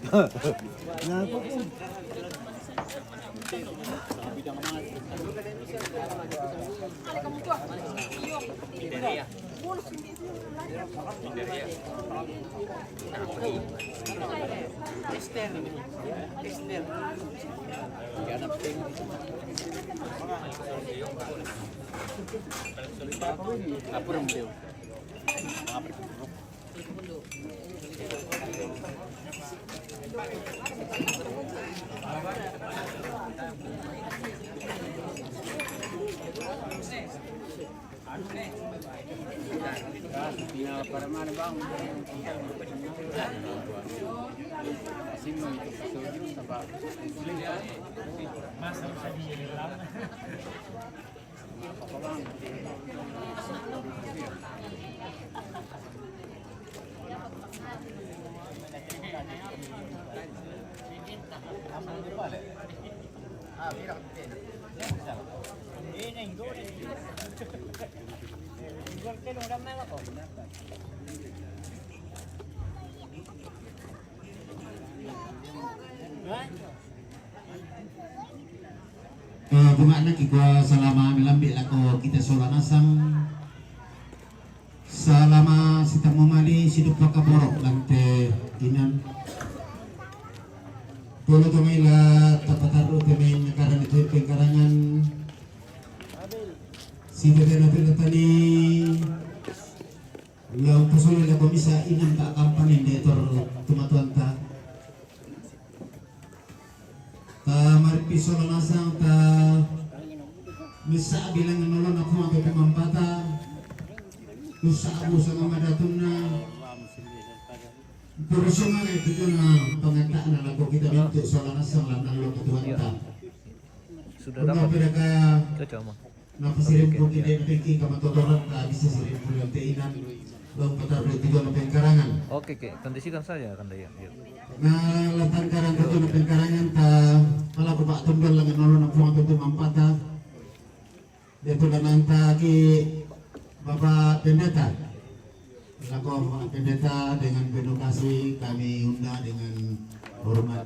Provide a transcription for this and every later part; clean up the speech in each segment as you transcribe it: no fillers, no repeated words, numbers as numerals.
Nako po. Gumana kikwa selama melambi lako kita solanasang selama sita memali sidup pakaborok lante inan dulu tumila tapataru temen nekaran itu pengkarangan si bebena tani yang pusuli la komisa inam tak kampanin detor tumatuan ta maripi solanasang ta bisa bilang nolong aku sampai pemampata usaha aku sama madatuna bersama itu na pengantaan lagu kita bentuk solanasang lanang lo ketuan ta Sudah dapat. mereka Cocok mah. napa sirim putih dan peki kamatodoran tak bisa sirim puluh teinan lo putar beli tiga pengkarangan. Oke, kondisikan saja kan ya. Nah, latan karang itu pengkarangan ta malah bapak tunggal lang nolong aku sampai pemampata itu dan nanti ki Bapak Pendeta laku Bapak Pendeta dengan penuh kasih kami undang dengan hormat.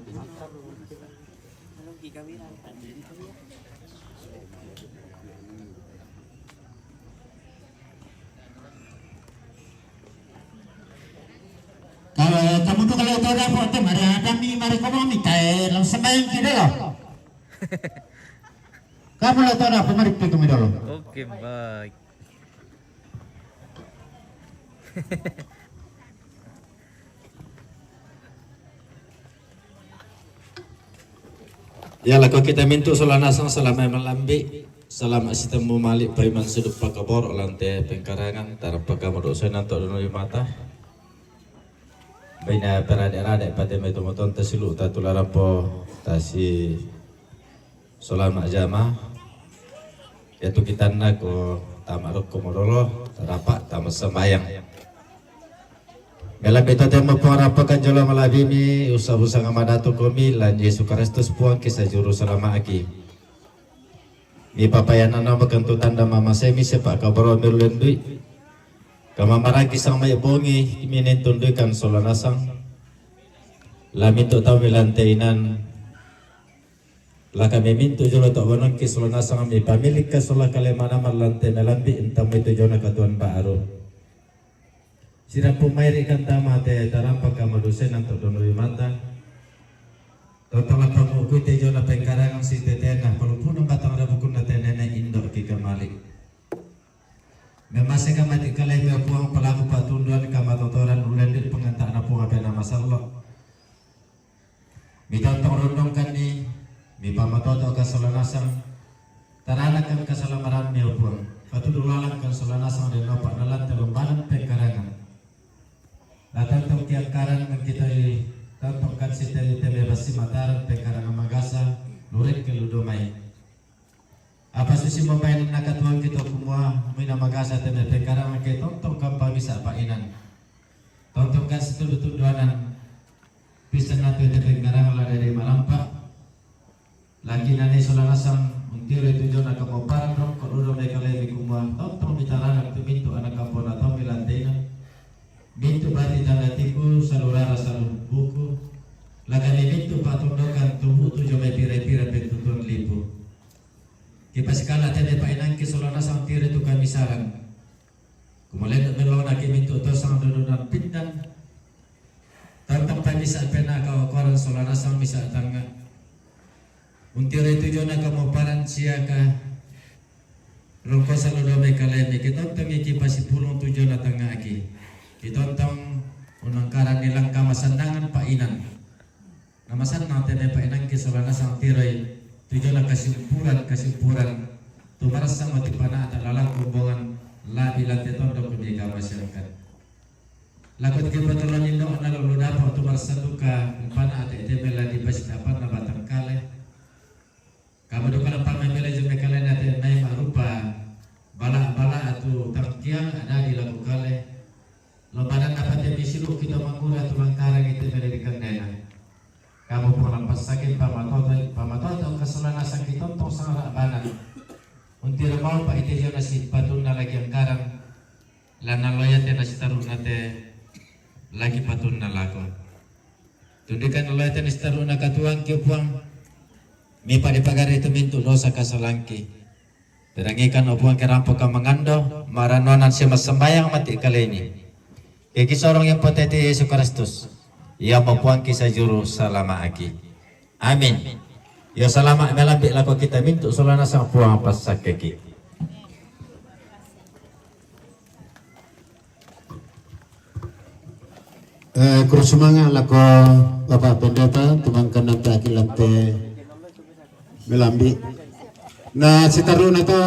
Kalau kamu tuh kalau tahu dah foto mari kamu minta langsung main kita loh. Kamu lo tahu apa mari kita dulu. Oke, baik. Ya laku kita minta solanasang selama melambi selama sistem malik beriman sedup pakabor lantai pengkarangan tarap pakamur dosen untuk dunoi mata bina peradik-radik pada metu-meton tasilu tatularampo tasi selama jamaah yaitu kita nak ko tamaruk komodolo terapak tamas sembayang mela beta temo para pakanjola malabimi usah-usah ngamadatu komi lan Yesus Kristus puang kisah juru selama aki ni papayana nama kentu tanda mama semi sepak kabaro mirlendui kama maragi sang may bongi iminin tundukan solanasang lamito tawilanteinan laka memintu jolo to bonon ki solanasang mi pamilik ka sola kalemana marlante melambi entam itu jona katuan baru sirap pumairi kanta mate tarampa kama dosen untuk donori mata total pamuku te jona pengkarangan si tetena palupun batang rabukun na tenena indor ki kamalik memase kama dikalai me puang pelaku patunduan kama totoran ulendit pengantar na puang apa nama sallo mi tantang rondong kan ni mi pamatoto ka solanasang taranak kan kasalamaran mi puang patudulalan kan solanasang dan nopak nalan telumbalan pengkarangan datang tiang karang kita tantongkan si telebasi mataran pengkarangan magasa lurik ke ludomai apa susi mobile nakatuan kita kumua mina magasa tene pengkarangan ke tontong kampa bisa painan tontongkan setudutuduanan bisa natu te pengkarangan la dari malampa lagi nani solanasang untiro itu jona kamoparan rom ko ludo me kale kumua tontong bitarana tu mintu anak kampona to milantena mintu bati tanda tiku salurara salur buku patundokan tuh jomai pira-pira pentutuan lipu. Kipas kala tene painang kisolana sang tire tu kami sarang. Kemudian melona kimi tu sang dodonan pindan. Tantang pagi saat pena kau koran solana sang misa tangga. Untire itu jona kamu paran siaka. Rongko selalu domai kalemi kitontong kipas pulung tu jona tangga aki. Kitontong unangkaran nilang kamasandangan painan. Namasan natene painan kisolana sang tirai. Tujuan kesimpulan tumaras sama tipana tak lalang hubungan labi lantai tondok kebiaka masyarakat. Lakot kebetulan indo na lalu dapat tumaras sanduka umpana ate temela di basi dapat na batang kale. Kamu duka pamai mela jeme kale nate nai marupa bala atau tangkiang ada di lagu kale. Lobadan dapat disiru kita mangura tulang karang itu mela di kandena. Kamu pengelampas sakit pamatot ang kasalanan sakit tong sang rabanan. Untir mau pa ite jana si patun na lagi ang karang lana loyat na si tarun nate lagi patun na lako. Tundikan loyat na si tarun na katuang kiupuang mi pa di pagari itu mintu dosa kasalangki. Perangikan opuang kerampo ka mangando maranonan siya masambayang mati kali ini. Kikisorong yang poteti Yesus Kristus. Ya mapuang kisah juru salama aki. Amin. Ya salama melambik laku kita mintu solana sang puang pas sakeki. Kurus semangat laku Bapak Pendeta tumangkan nanti akilante melambik. Nah si taruna to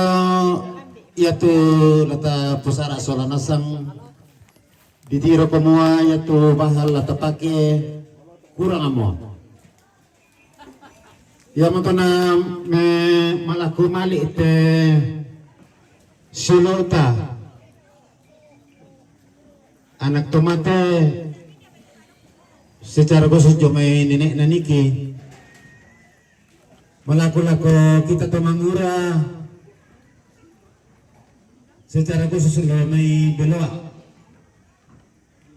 yaitu lata pusara solana sang ditiro semua yaitu bahal atau pakai kurang amo. Ya makana me malaku malik te silota anak tomate secara khusus jomai nenek naniki malaku-laku kita tomangura secara khusus jomai beloa.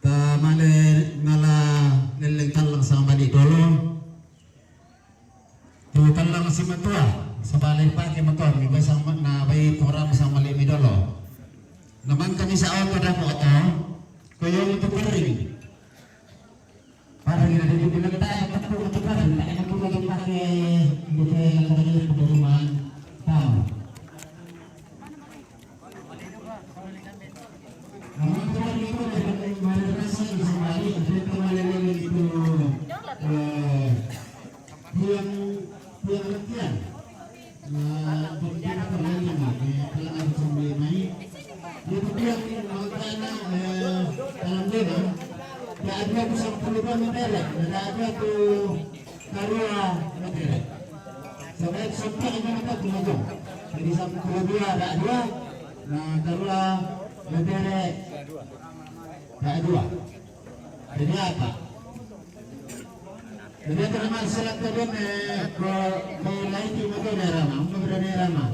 Ta male ngala nileng talang sang balik dolo tu talang si matua sebalik pagi matua mi basang na bay orang sang balik mi dolo naman kami sa auto dah po ato kaya itu kering para kita di bilang tayo patut untuk kan tayo patut lagi pakai bukan lagi pedoman tahu. Namun kalau itu madrasah di Somali itu kemarin itu yang latihan. Kita pernah lihat kalau ada Somali main itu yang makanya dalam dia tak ada pusat peluang meterek, tak ada tu karya meterek. Sampai sampai ini kita tunjuk. Jadi sampai kedua tak ada. Nah karya meterek tak dua. Jadi apa? Jadi terima salat tadi ke lain di mana ramah, berada ramah.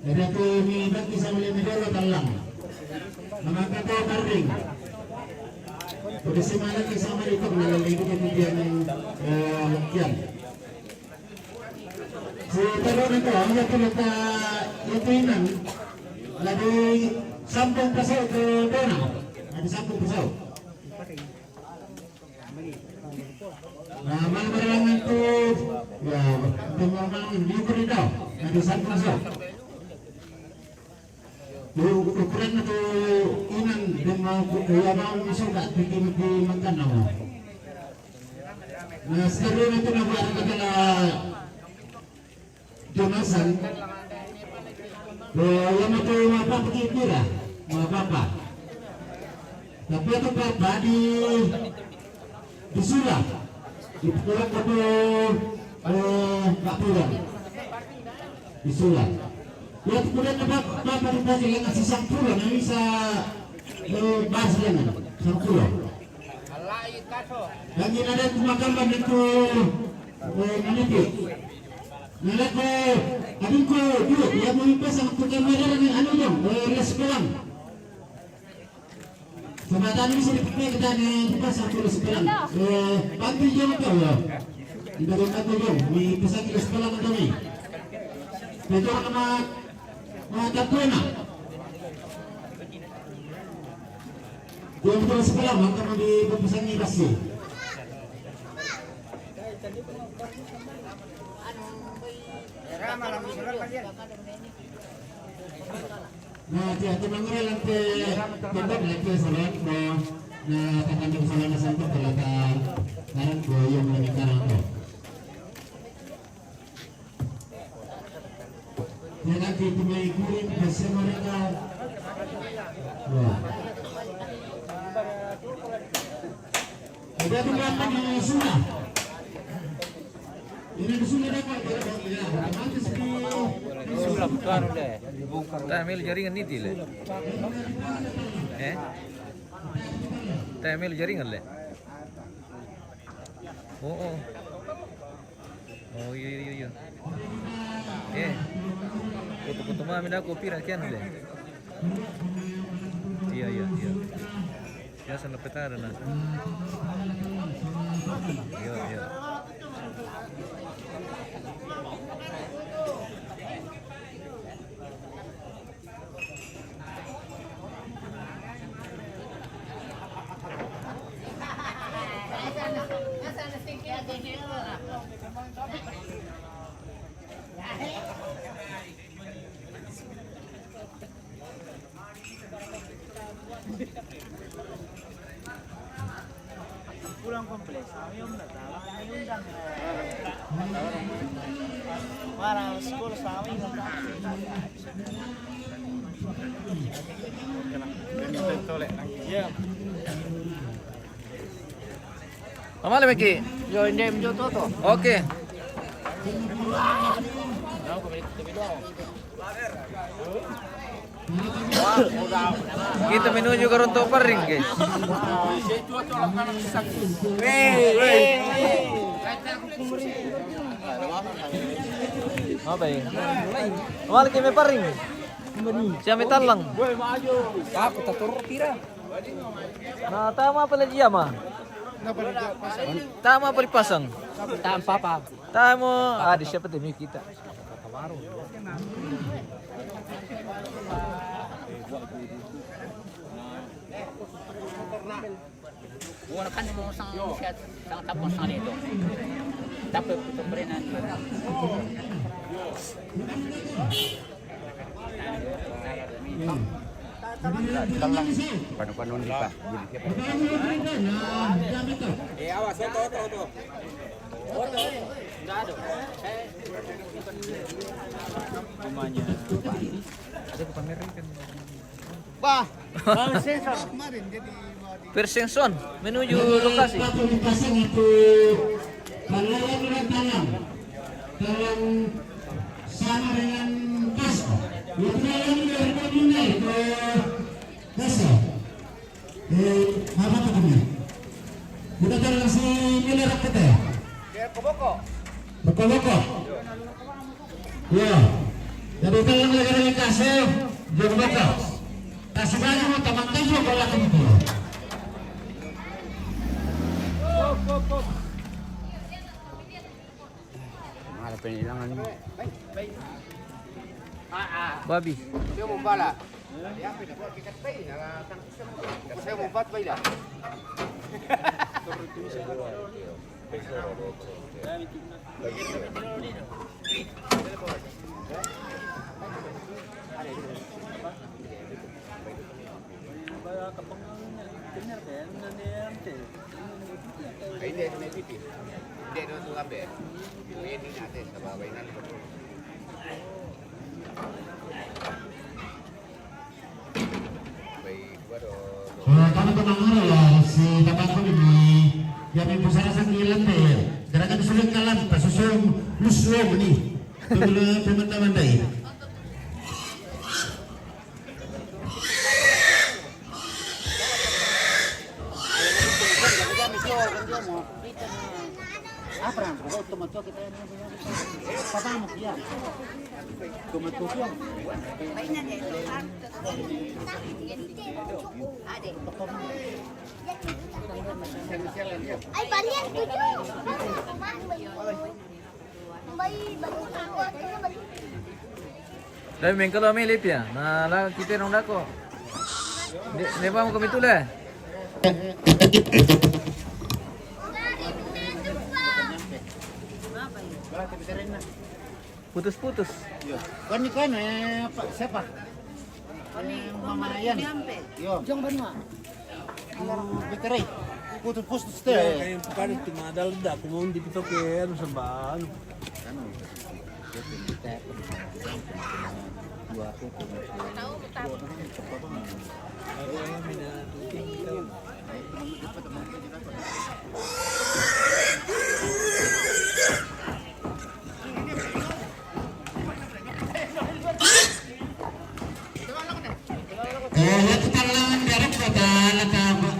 Jadi aku ni nak kisah boleh medalo talang. Nama kata kering. Pada semalam kisah mereka melalui kemudian latihan. Setelah itu hanya kita latihan lagi sambung pasal ke dona. Ada sambung pasal. Nah, malam itu ya pengalaman ini berita. Ada sambung pasal. Ukuran itu inan dengan kuyabang misal tak bikin makan nama. Nah sekarang itu nak buat adalah Jonasan. Yang itu apa begitu lah, apa. Tapi itu apa di Sulah, di pulang itu tak pulang di Sulah. Ya kemudian apa dikasih yang ngasih sang pulau yang bisa bahas dengan sang pulau. Dan ini ada pemakaman itu nanti. Nilai ko, abin ko dulu yang mau impas ang kamera dengan anu dong, les pelang. Kemataan ini sini kita di pasar kilo sekarang. Bantu jom kau ya. Tidak bantu jom. Di pasar kilo sekarang ada ni. Betul nama macam tu nak. Jom kilo sekarang maka di pasar ni pasti. Nah, hati-hati manggil nanti kita nanti salat na kakandang salat na sampai talaga ngaran ko yung mga karang ko. Yan ang tumay-kurin kasi mereka. Wah. Ada berapa di sana? Ini di sana dapat ya. Mantis di Sulam kan udah. Tak ambil jaringan ni le. Tak ambil jaringan le. Oh. Oh iya. Foto mah minda kopi rakian le. Iya. Ya sana petara na. Iya. Kurang kompleks, ayam dah tahu, ayam undang. Para sekolah sawi dah ya. Apa le Meki? Yo ini menjo tu. Oke. Kita menuju ke Rontok Paring, guys. Apa ya? Awal kami Paring. Siapa talang? Aku tak turun pira. Nah, tama pala dia mah. Tama pala pasang. Tanpa apa. Tama, di siapa demi kita. Wala kan mo sang siya sang tapos sang nito. Dapat ito brenan. Panu-panu ni Pak. Awas to. Rumahnya Pak ini ada ke pameran kan. Bah. Persengson menuju lokasi. Batu dipasang itu tanam sama dengan kasko. Itu yang dari ke kasko. Apa tu kami? Kita jalan si mineral kita ya. Koboko. Boko. Ya. Jadi kalau lagi kasko, jangan boko. Kasih lagi mau tamang kayu kalau aku itu. Mahal pinilangan mo. Babi. Dia mau bala. Saya mau buat baila. Ini pipi. Dia tu ambil. Ini nak ada sebab bainan. Kami penangara ya si kapatku ini yang ibu saya sanggilan deh. Gerakan sulit kalah pasusung lusung ni. Tunggu teman-teman deh. Apa yang pokok tomato kita ini patang ya. Tomato ya. Ay, balian tujuh. Bay, Dahil main kalau milip ya, nah lah kita nong dako. Di ba mo kami tula? Putus-putus. Kan siapa? Mama Yan. Yo. Jong banwa. Biteray. Putus-putus teh. Kayak bukan timadal dah, kung hindi dito kaya ano sa baan. Itu talangan garap kota lakaba.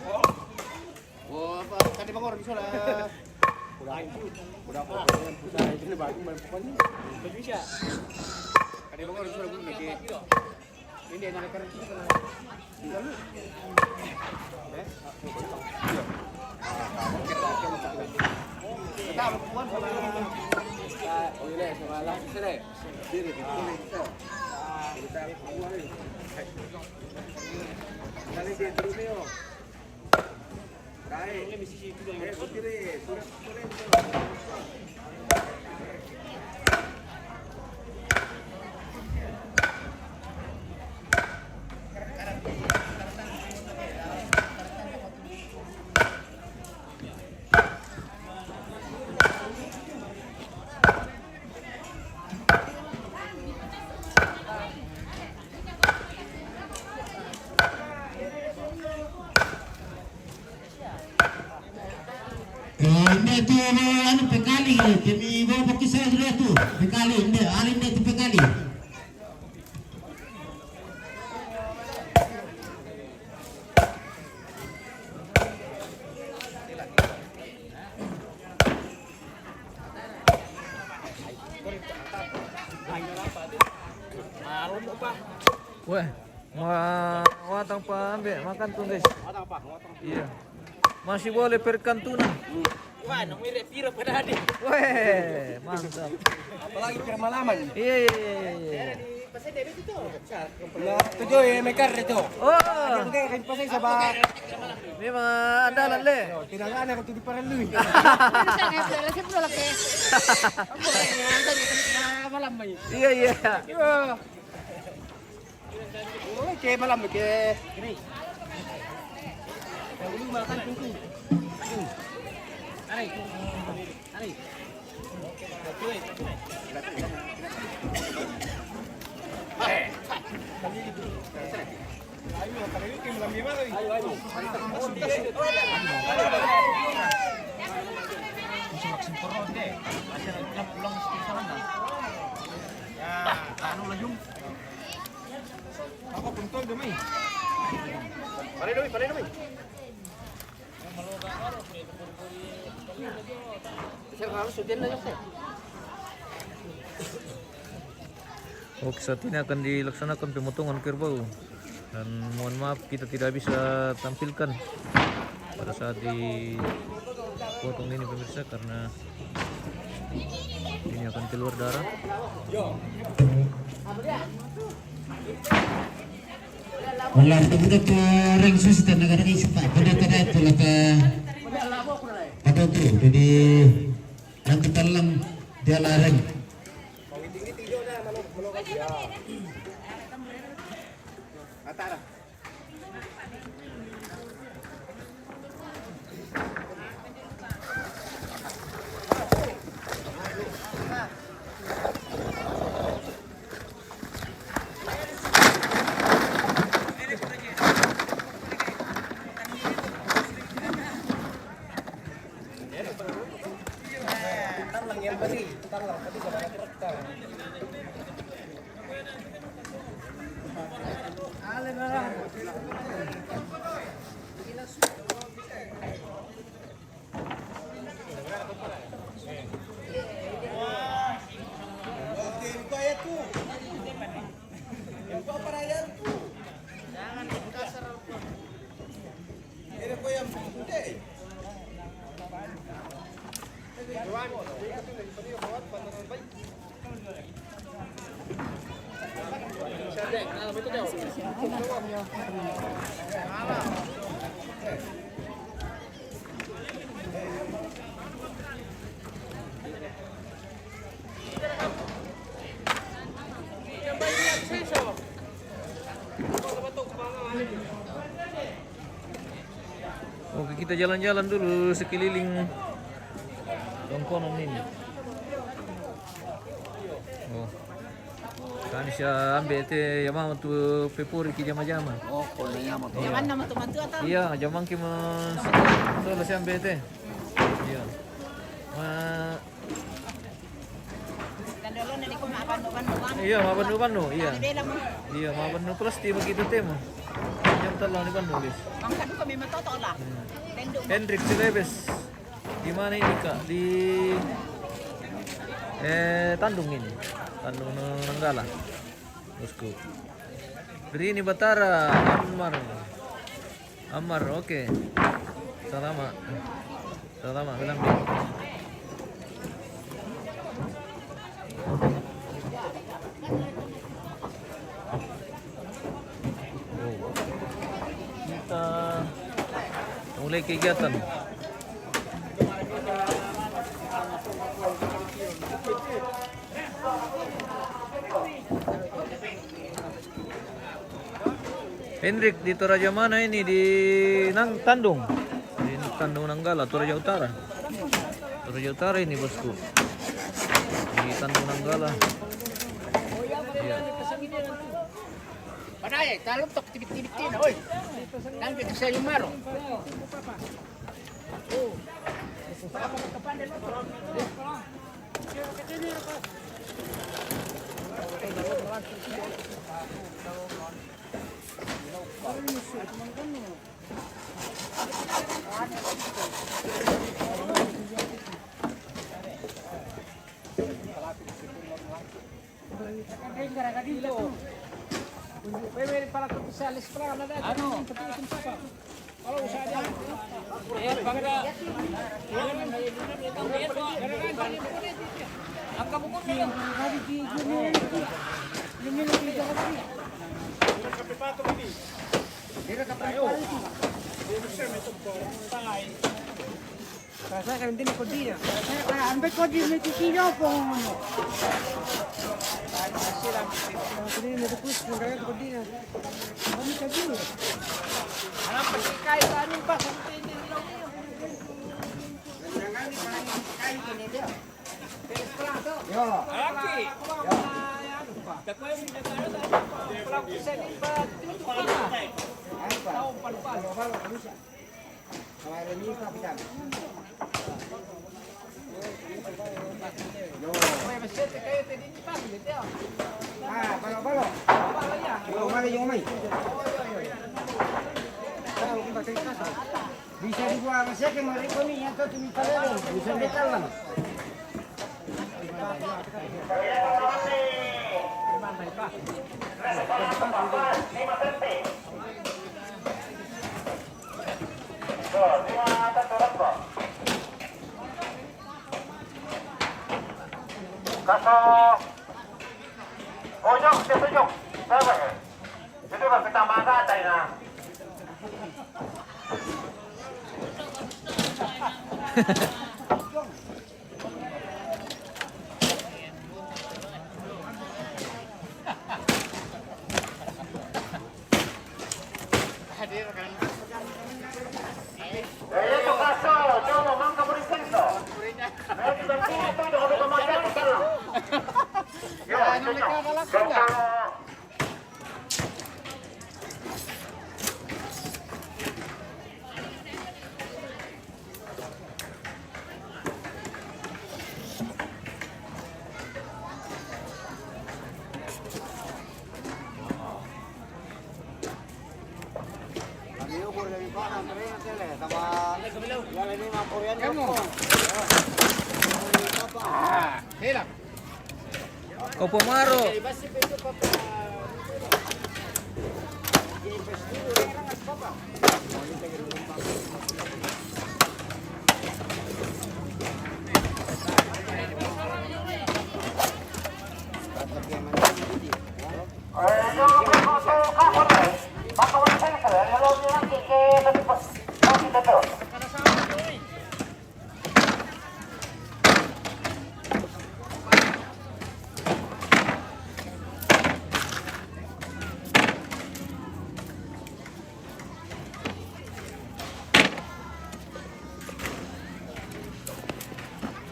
Oh. Oh, apa? Tadi bang orang sudah. Udah apa? Ini bagus main pokoknya. Bisa. Tadi bang orang sudah guna ke. Ini dia nak kerja. Lalu. Kita puan sama. Oh ini semalam sini. Diri di sini kita. Kita puan ini. Kali dia terus ni oh. Baik, ini mesti situ yang berdiri. Sudah. Ini tu anu pekali kami bawa kisah sudah tu pekali ini hari ini tu pekali. Weh, watang pa ambil makan tuh guys. Iya. Masih boleh perkantunan. Wah, nomornya piro pada adik. Weh, mantap. Apalagi permalaman. Iya. Tujuh ya mekar itu. Oh, Oke, kan pasay sa ba. ini mga andalan le. Tinangan ako tudi para lui. Iya. Oke, malam ke. Oke, saat ini akan dilaksanakan pemotongan kerbau dan mohon maaf kita tidak bisa tampilkan pada saat dipotong ini pemirsa karena ini akan keluar darah. Wala betul ke ring susi negara ini pak. Pada itu lah ke pada tu. Jadi yang kita lang dia larang. Oke, kita jalan-jalan dulu sekeliling longkonan ini. Oh, kan siya ambil te yama tu pepuri ki jama-jama. Oh, kalau yang mau. Yang mana mau tuh atau? Iya, jamang ki mo solo siya ambil te. Iya. Kandolo nani ko maabano-bano. Iya, mabanu-banu, iya. Bela mo. Iya, mabanu pasti begitu te mo. Jam talo ni nulis. Ang kadu kami matoto lah. Tendo. Hendrik Silebes. Di mana ini Kak? Di Tandung ini. Tandung Nanggala. Bosku. Rini Batara, Ammar, oke. Salama. Salama, bilang dia. Kita mulai kegiatan. Hendrik di Toraja mana ini? Di Tandung. Di Tandung Nanggala, Toraja Utara. Toraja Utara ini bosku. Di Tandung Nanggala. Iya. Padahal kalau tok tibit-tibit na, oi. Nanti sa Lumaro. Oh. Saya kan din ko dia. Saya ambil ko dia ni kilo po ano. Sila. Ini ni kus kaya ko dia. Kami ka dia. Alam pa kay kanin pa sa tindi nila. Jangan di mana kay ini dia. Yo. Aki. Yo. Takway mo na tayo. Pala ko sa ni pa. Apa? Tahu pan-pan. Bawal ko siya. Kaya ni kapitan. Yo. May masete kayo te din pa, dito. Balo. Balo ya. Yo, mali yung may. Bisa dibuang saya ke mereka ni yang tu minta lele. Bisa betal lah. Kaso ojok dia tunjuk. Apa ya? Itu kan kita makan tadi na. Itu kaso, cuma mangka berisenso. Itu udah kemakan sekarang. Ya, Opo Maro.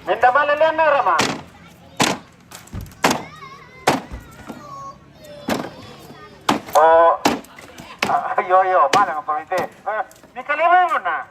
Minta malalian na Rama. Oh, yo, mana ng pamite? Di kalimay mo na.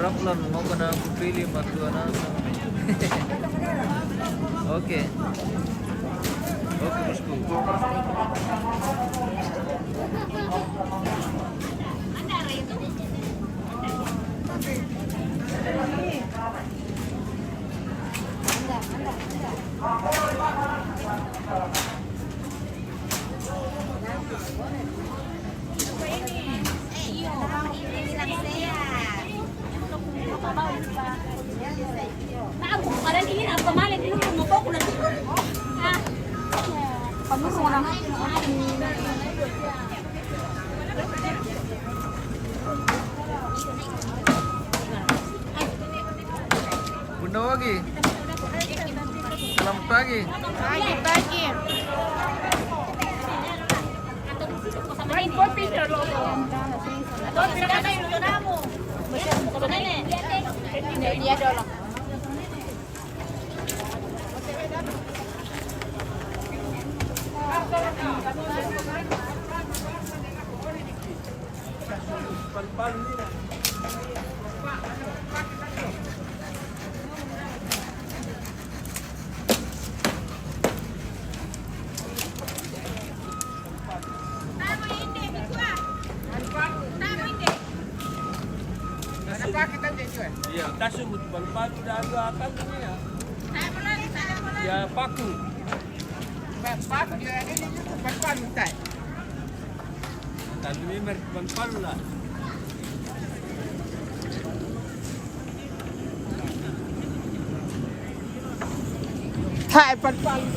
Raplan mau kena pilih matuana. Oke. Oke, bosku. Bunda Wagi. Selamat pagi. Pagi. Main kopi dulu. Kopi kami dulu namu. Dia dulu. Tama hindi, bigwa. Tama hindi. Iya, tasuk palu-palu dah ada akan ni ya. Tama lang, tama lang. Ya paku. Tapi ni mer palu lah. Hai palu.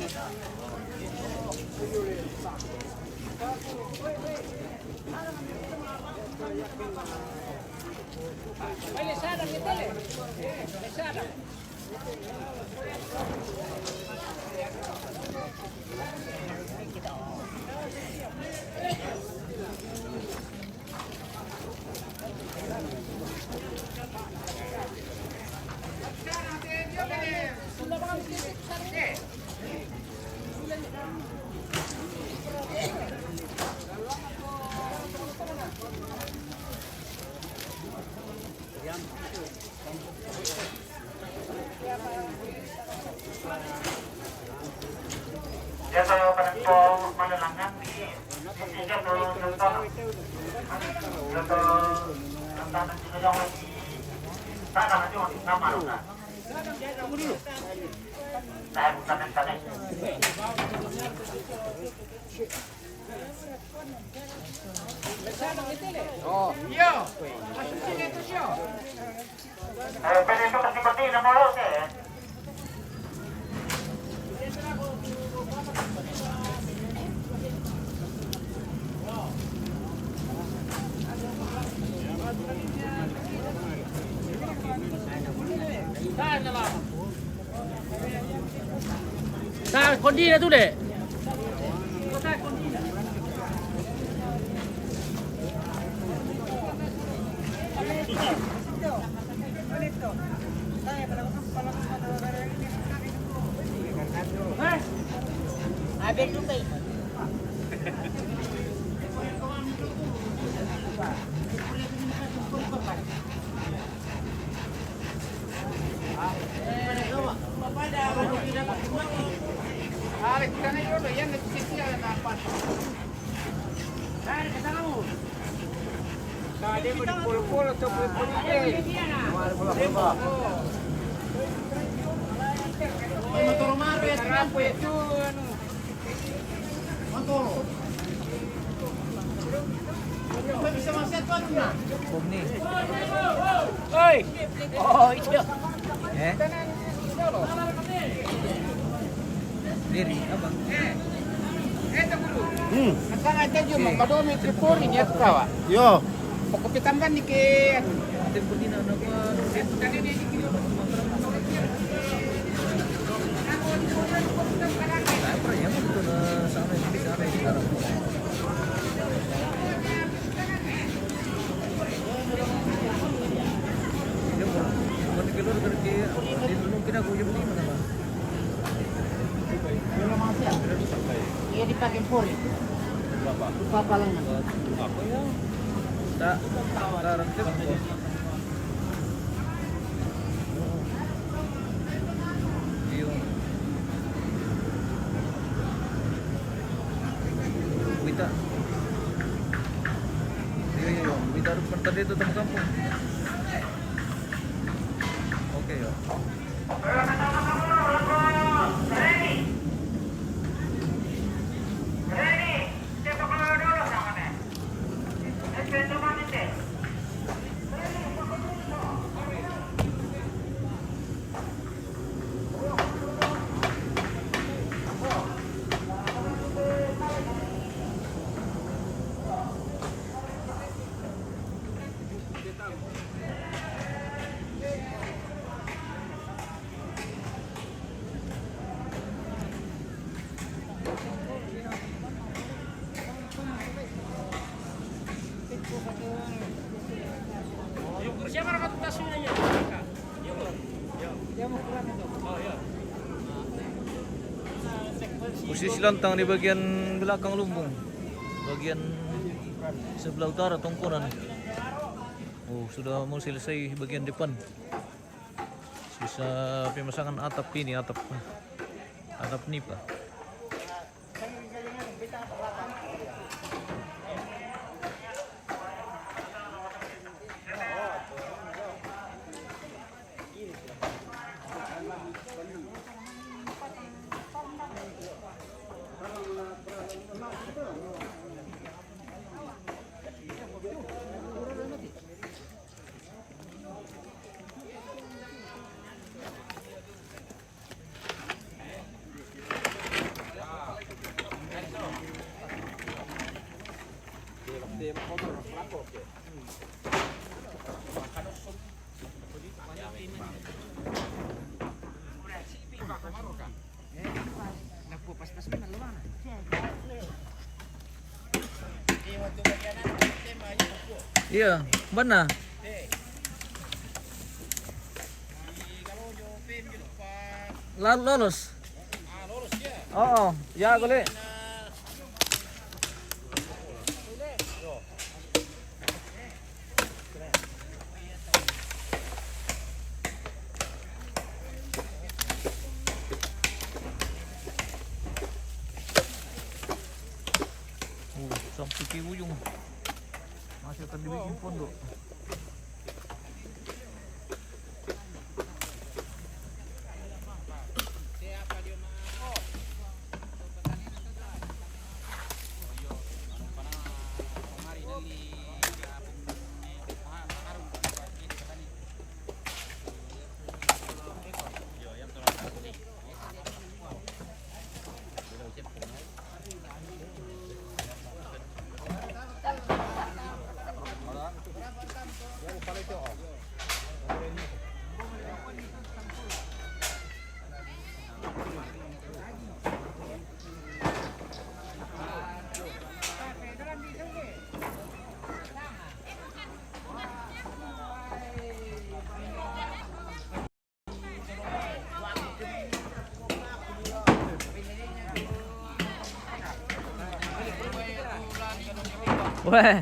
Vai lesada que tele. Lesada. Jasa penempong melelangan di tiga puluh contoh. Jasa tentang tiga yang lagi. Tak ada cuma nama lah. Saya bukan yang tadi. Oh, iya. Masuk sini tuh, Sio. Pwede ito kasi na mo lang eh. Nah, kondi na tu deh. Abel tu baik. Alex, sana dulu ya, nagsisit sila na dapat. Dahil kasama mo. Kaya mo di polo-polo to polo-polo eh. Polo-polo. Motor maro ya, trapo ya tu ano. Motor. Kau bisa masuk tuan na. Huwag ni. Oi. Oh, itu. Eh? Diri, abang. Eto dulu. Nasaan aja jo magmadumi tripoli niya kawa. Yo, Pagkapitamban ni ke Tempo din na ba? tadi ni kilo. Siyempre, yan mo dito na sa amin. Sa amin. Yan mo. Kung kilo na kaya, dito nung kinaguyab din mo naman. Ia dipakai poli. Papa lang na. Ako yan. Karantip ko. Yung Wita. Yung Wita rin punta dito sa kampung. Okay, oh. Siapa nak tu tasnya aja. Posisi lantang di bagian belakang lumbung. Bagian sebelah utara tongkonan. Oh, sudah mau selesai bagian depan. Sisa pemasangan atap ini, atap nipa. Iya, mana? Lolos. Oo, ya guli. Sampai ke ujung. Masih akan dibikin pondok. Weh.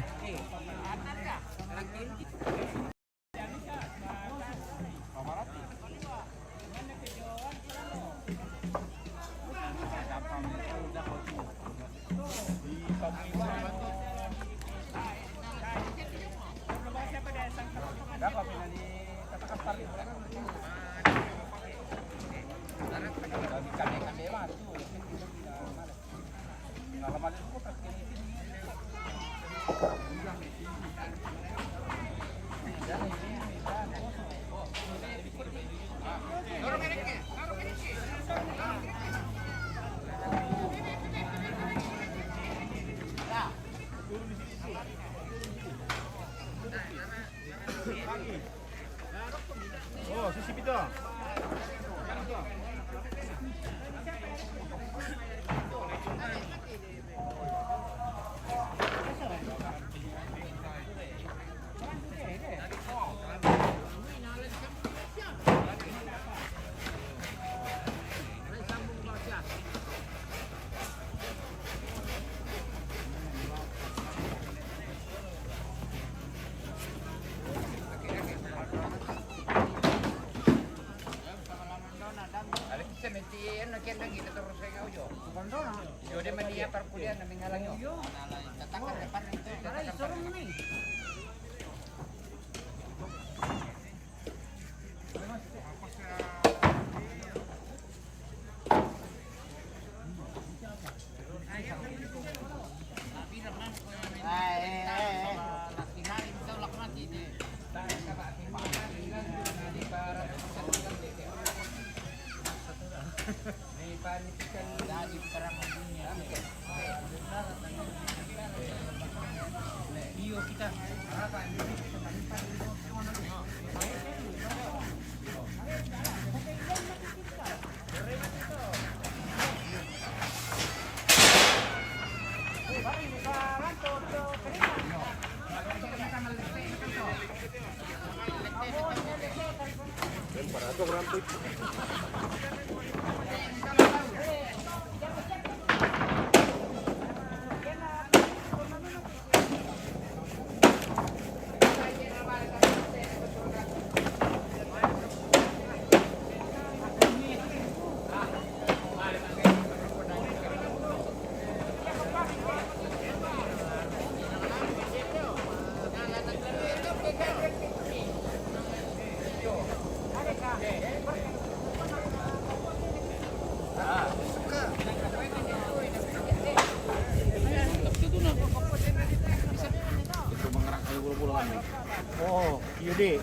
Oh, sushi pita. Yo dia media perkuliahan na mingalang yo. Tatakan depan itu. Tatakan nih. Oh, Yudi.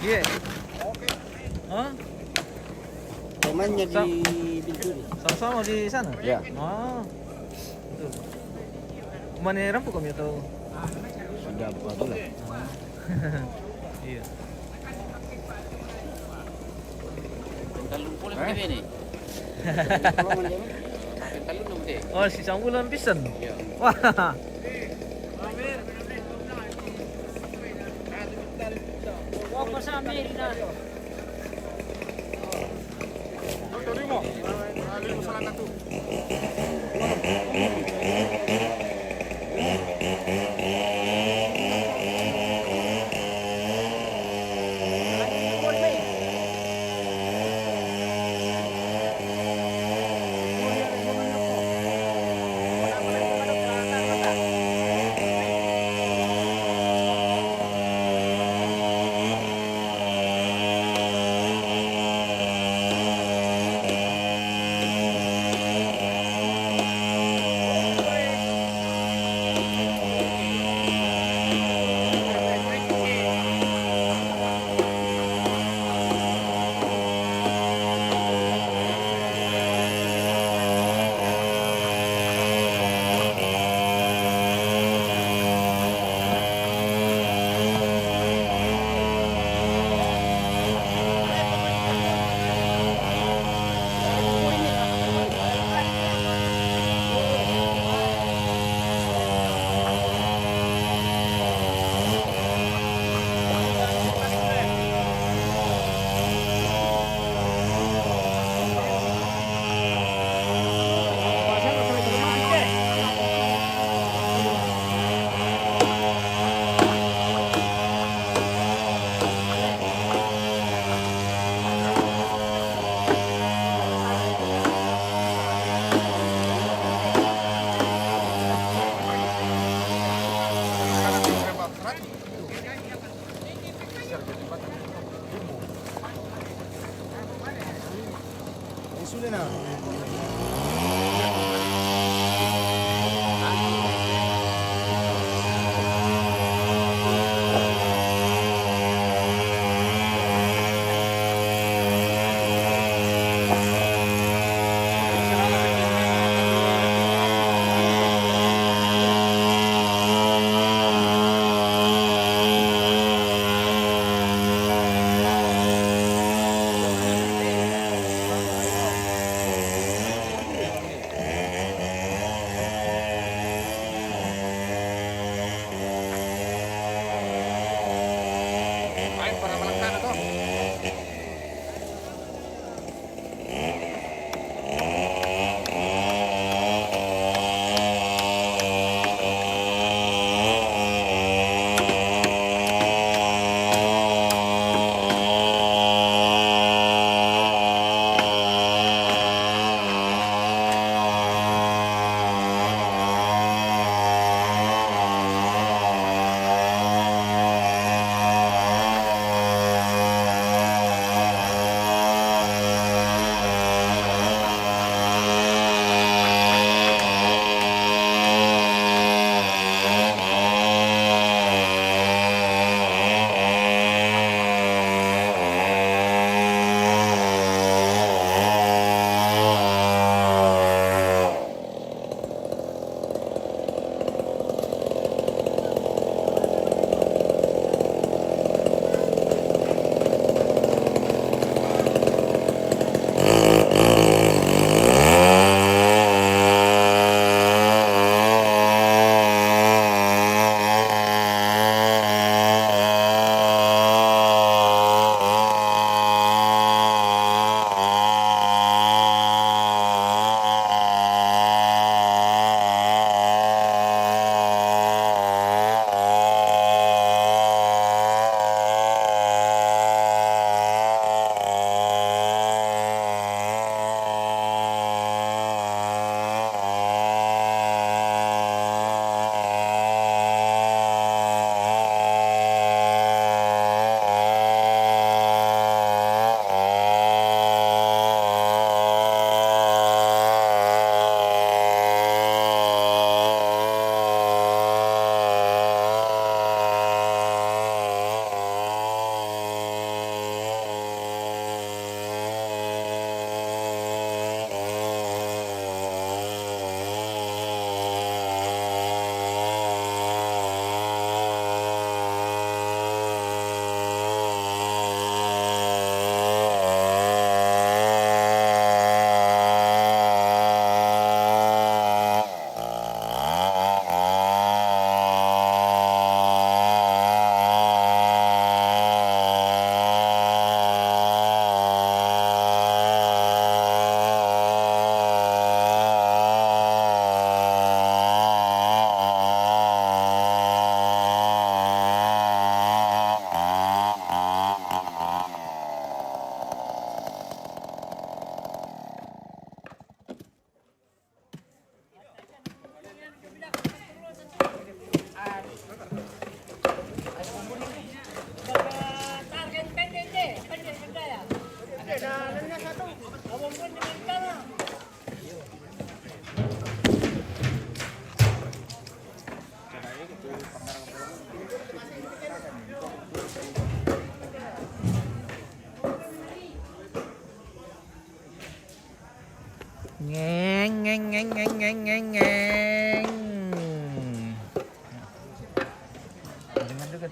Iya. Hah? Temannya Sa- di Bintuni. Sama-sama di sana? Ya. Oh. Betul. Kemana rampok kami atau? Ada apa lah? Iya. Talong pula begini nih. Talong dong deh. Oh, si Sambulan pisan. Iya. Wah. Huwag pa sa Amerika.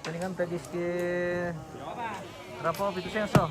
paningan tagis ke Rapo Pito Senso.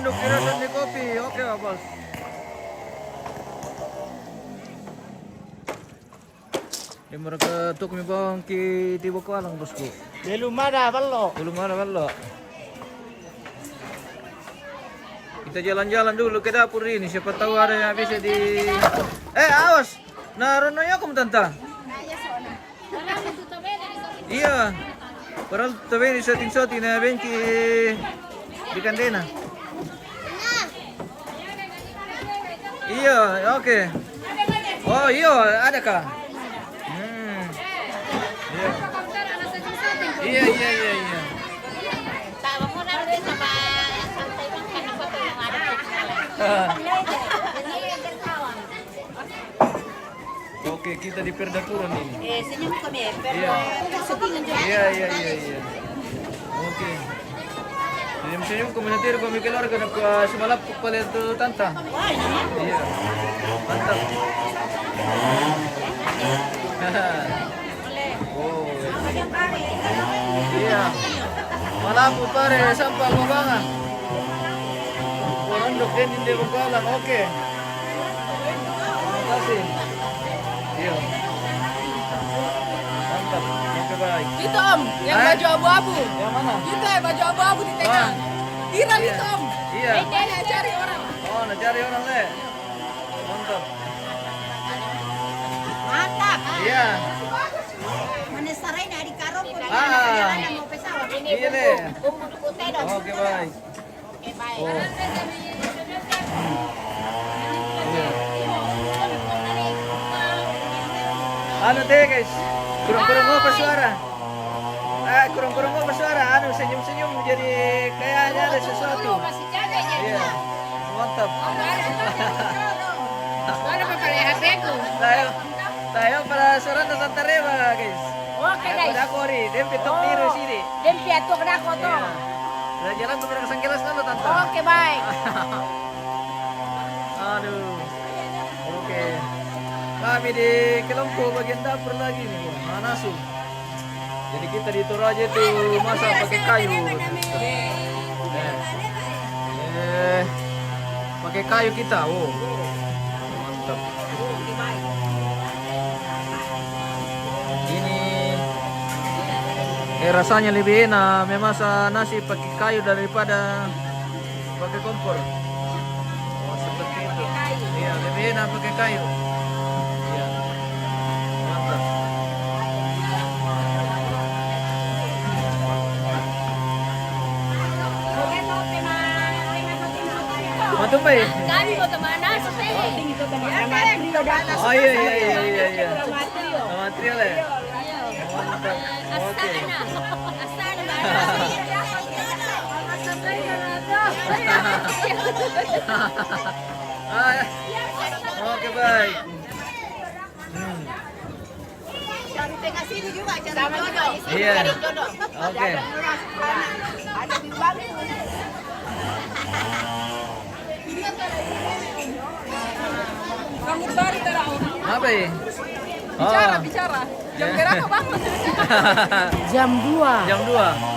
anduk dirasan di kopi. Oke, bos. Di mereka tuk mi bang ki tiba kalang bosku. Belum ada belum. Belum ada bello. Kita jalan-jalan dulu ke dapur ini. Siapa tahu ada yang bisa di. Awas. Narono ya kum tanta. Iya. Padahal tabe ni shooting na benki di kandena. Iya, oke. Oh iya, ada kah? Iya. Oke, kita di perdapuran ini. Senyum kami. Iya. Iya. Oke. Senyum komunitir kami keluarga nak semalap kepala itu tanta. Iya. Mantap. Oh. Iya. Malapu pare sampah lubanga. Pondok din hindi Bangkalan. Oke. Terima kasih. Iya. Mantap. Oke, baik. Itu Om, yang baju abu-abu. Yang mana? Itu ya baju abu-abu di tengah. Viral Iya. itu Om. Iya. Dia cari orang. Oh, nak cari orang le. Mantap. Mantap. Iya. Mana sarai dari karung pun Ah. mau pesawat. Iya le. Putih dong. Oke, baik. Oke, baik. Oh. Iya. Ano teh guys? Kurang-kurang apa suara? Kurang-kurang apa suara? Anu senyum-senyum jadi kayaknya ada sesuatu. Masih jaga ya. Iya. Mantap. Mana pakai HP ku? Tayo para surat tentang terima guys. Oke guys. Aku ori, dem pitok tiru sini. Dem piatu kena koto. Iya. Udah jalan ke belakang sangkilas dulu tante. Oke, baik. Aduh. Oke. Kami di Kelompo bagian dapur lagi nih, Manasu. Jadi kita di Toraja tuh masak pakai kayu. Pakai kayu kita. Oh. Mantap. Ini rasanya lebih enak memasak nasi pakai kayu daripada pakai kompor. Oh, seperti itu. Iya, lebih enak pakai kayu. Iya. Mantap. Mantap, Bay. Kami mau kemana? Oh iya. Sama trio lah. Mantap. Oke. Oke, baik. Cari tengah sini juga, cari jodoh. Iya. Cari jodoh. Oke. Ada di bawah. Kamu baru tahu. Apa ya? Bicara. Jam berapa bangun? Jam 2. Jam 2.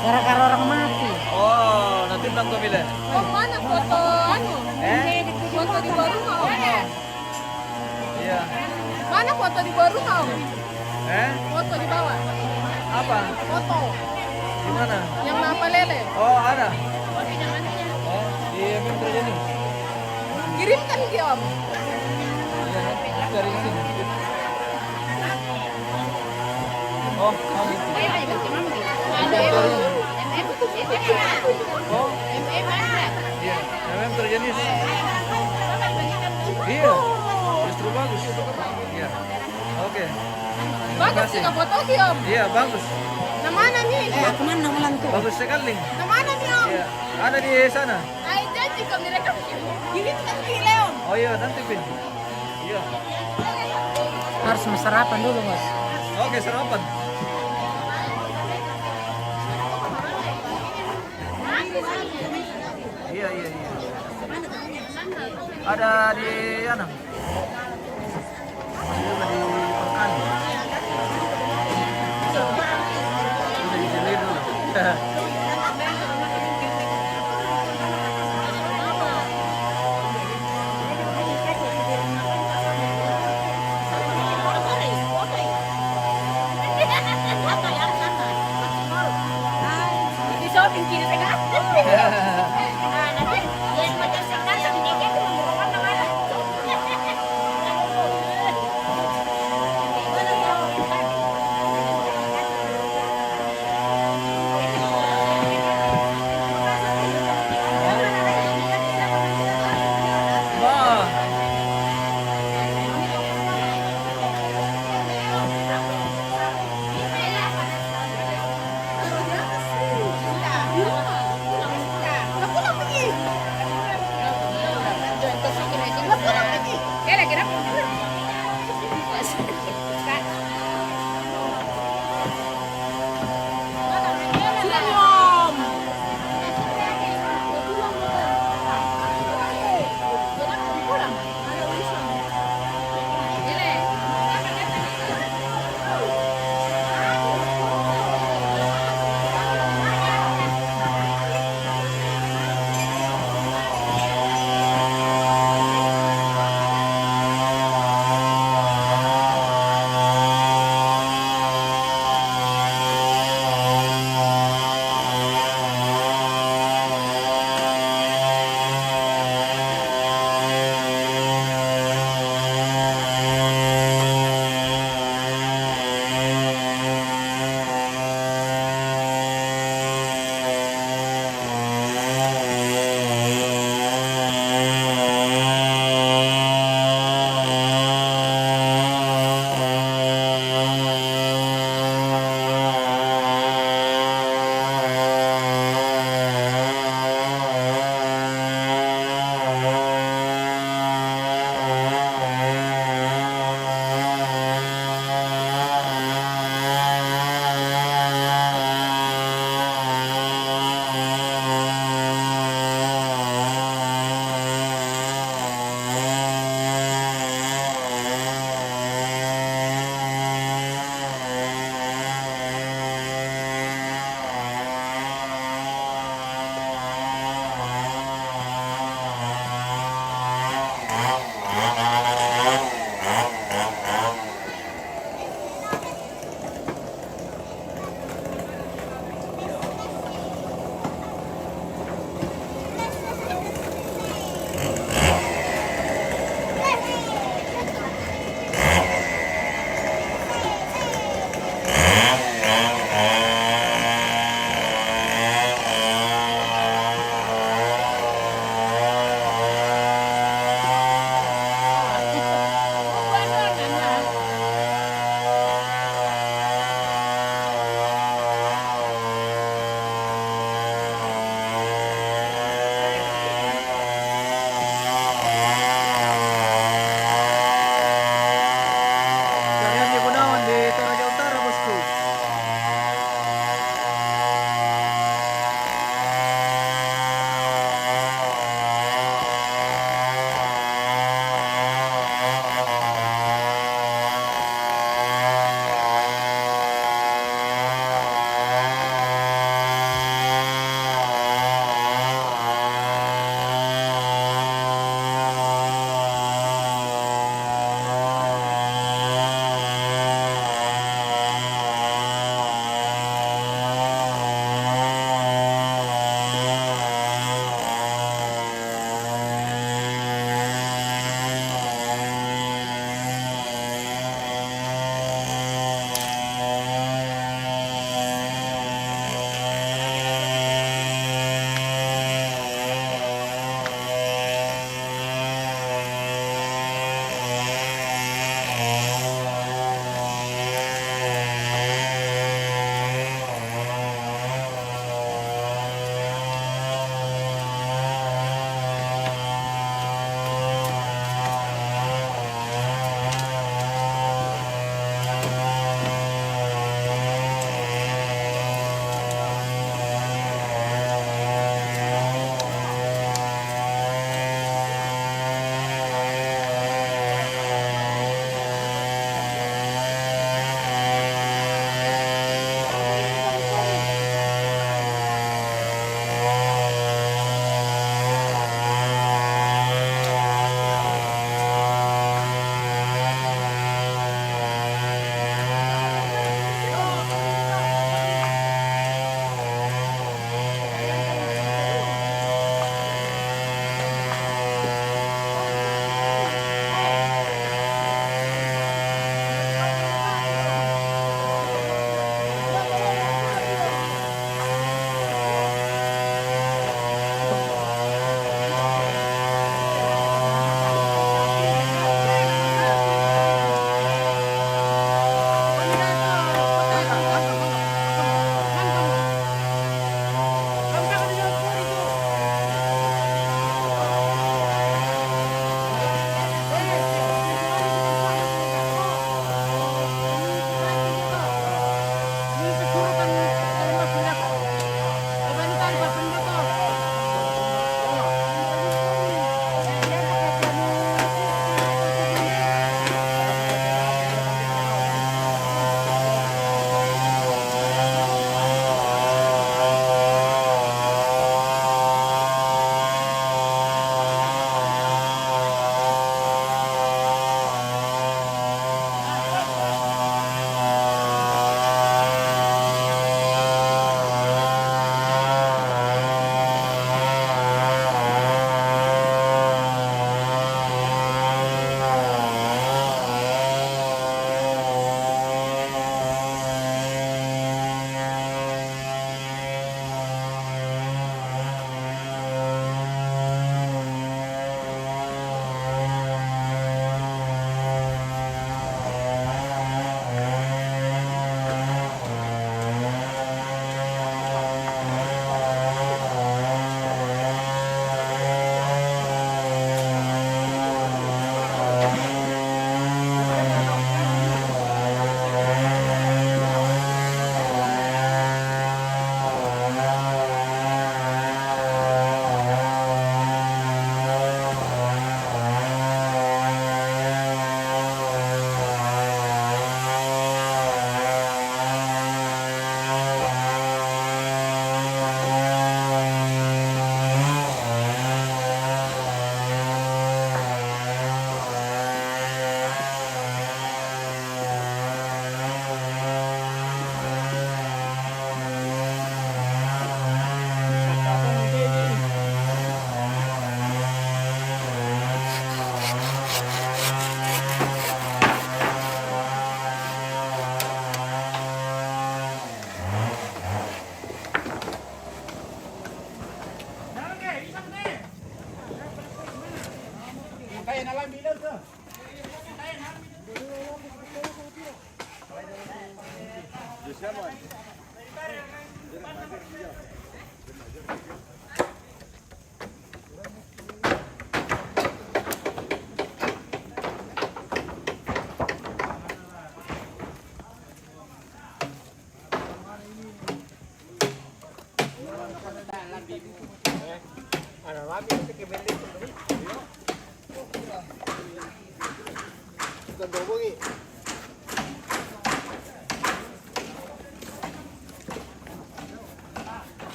Gara-gara orang mati. Oh, nanti bilang kau bilang. Oh, mana foto anu? Foto di bawah rumah. Iya. Mana foto di bawah rumah? Foto di bawah. Apa? Foto. Di mana? Yang napa lele. Oh, ada. Oh, di Metro Jeni. Kirimkan dia Om. Iya, dari sini. Oh, gitu. Oh, iya. Metro Jeni. Iya. Justru bagus. Iya. Oke. Bagus juga foto dia Om. Iya, bagus. Nah mana nih? Kemana malam tuh? Bagus sekali. Nah mana nih Om? Iya. Ada di sana. Ay, janji kami rekam. Kirimkan ke Leon. Oh iya, nanti Pin. Iya. Harus sarapan dulu Mas. Oke, sarapan. Iya. Ada di sana. Ada di Pekan. Udah dijeli dulu.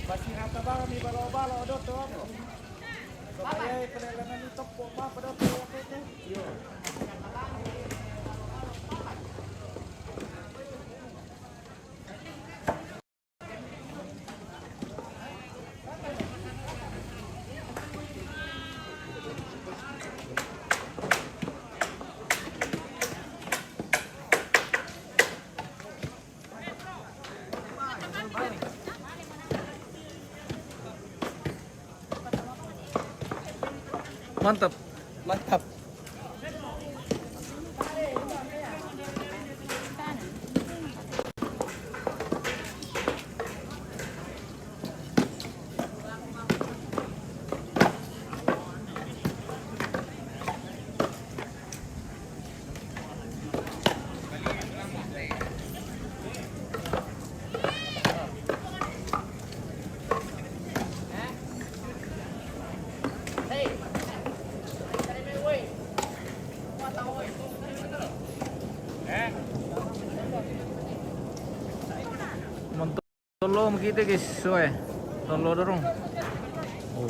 Masih hata ba mi balo-balo do to ano. Kaya kailangan ito po pa do to yo. Mantap. Mantap. Tolo kita guys, soe. Tolo dorong. Oh.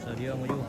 Sadia mo juga.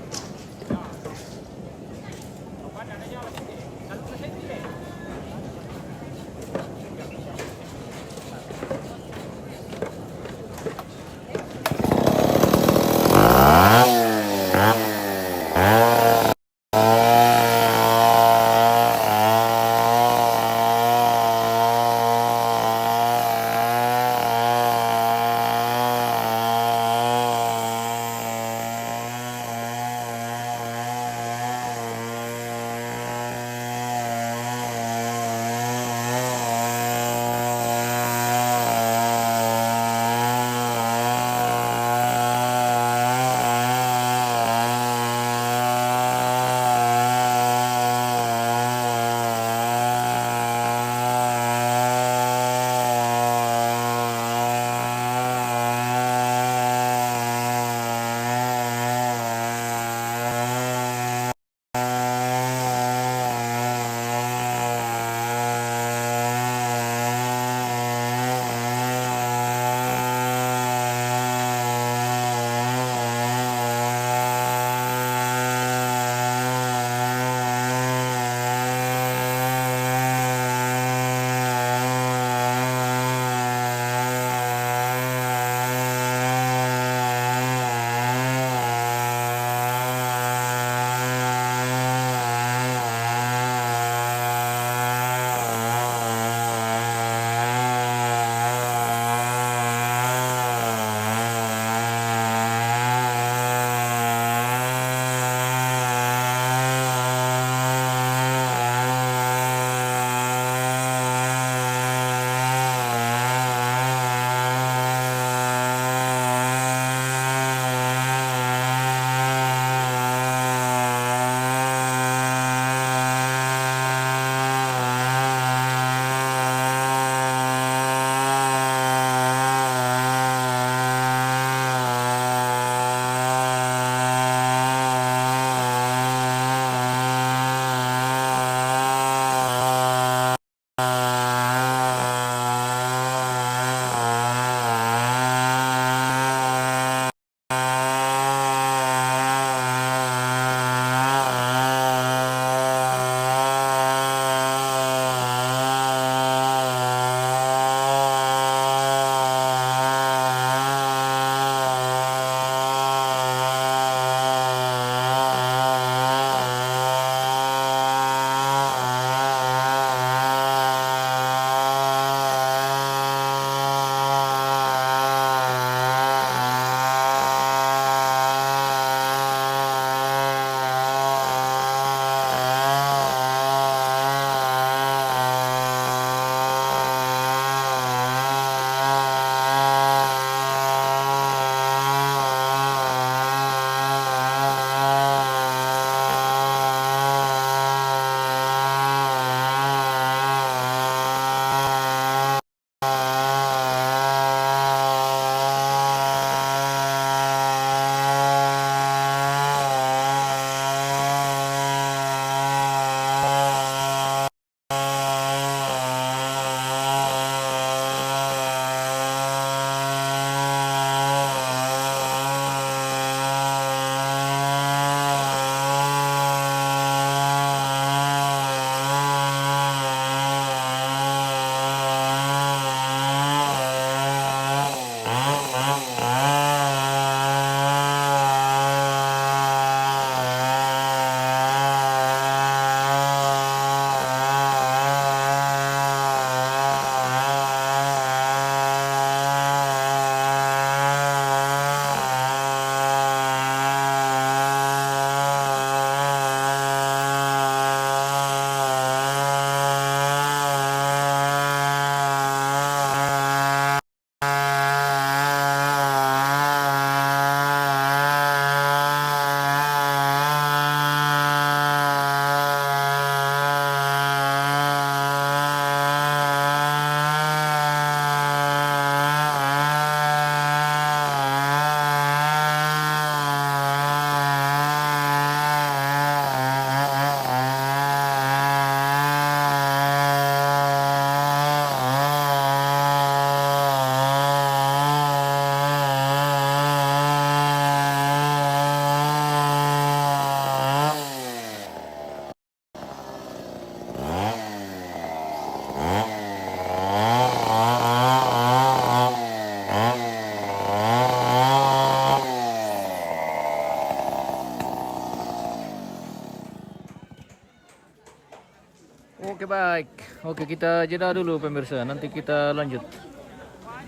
Oke baik. Oke kita jeda dulu pemirsa. Nanti kita lanjut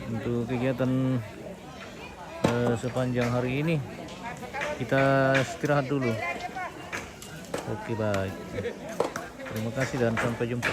untuk kegiatan sepanjang hari ini. Kita istirahat dulu. Oke baik. Terima kasih dan sampai jumpa.